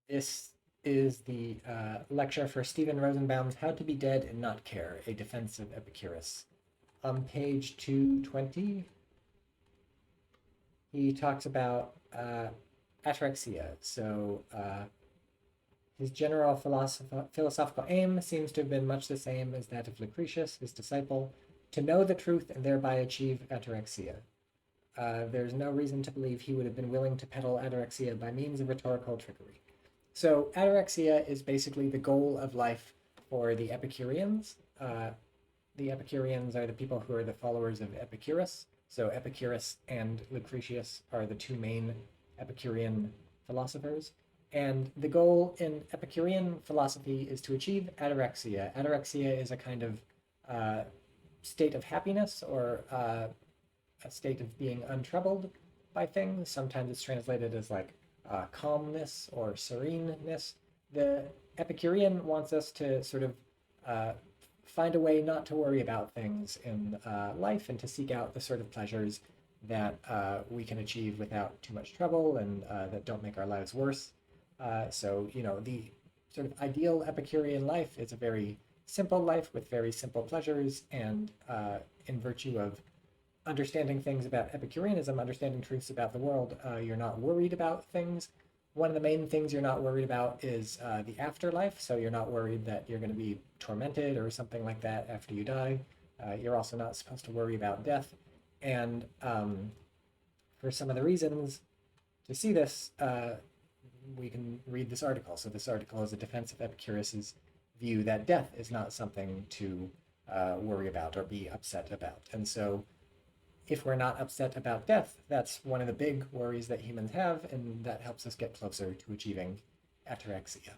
This is the lecture for Stephen Rosenbaum's How to Be Dead and Not Care, a Defense of Epicurus. On page 220, he talks about ataraxia. So his general philosophical aim seems to have been much the same as that of Lucretius, his disciple, to know the truth and thereby achieve ataraxia. There's no reason to believe he would have been willing to peddle ataraxia by means of rhetorical trickery. So ataraxia is basically the goal of life for the Epicureans. The Epicureans are the people who are the followers of Epicurus. So Epicurus and Lucretius are the two main Epicurean philosophers. And the goal in Epicurean philosophy is to achieve ataraxia. Ataraxia is a kind of state of happiness or a state of being untroubled by things. Sometimes it's translated as like calmness or sereneness. The Epicurean wants us to sort of find a way not to worry about things in life and to seek out the sort of pleasures that we can achieve without too much trouble and that don't make our lives worse. So, the sort of ideal Epicurean life is a very simple life with very simple pleasures, and in virtue of understanding things about Epicureanism, understanding truths about the world, you're not worried about things. One of the main things you're not worried about is the afterlife. So you're not worried that you're going to be tormented or something like that after you die. You're also not supposed to worry about death. And for some of the reasons to see this, we can read this article. So this article is a defense of Epicurus's view that death is not something to worry about or be upset about. And so if we're not upset about death, that's one of the big worries that humans have, and that helps us get closer to achieving ataraxia.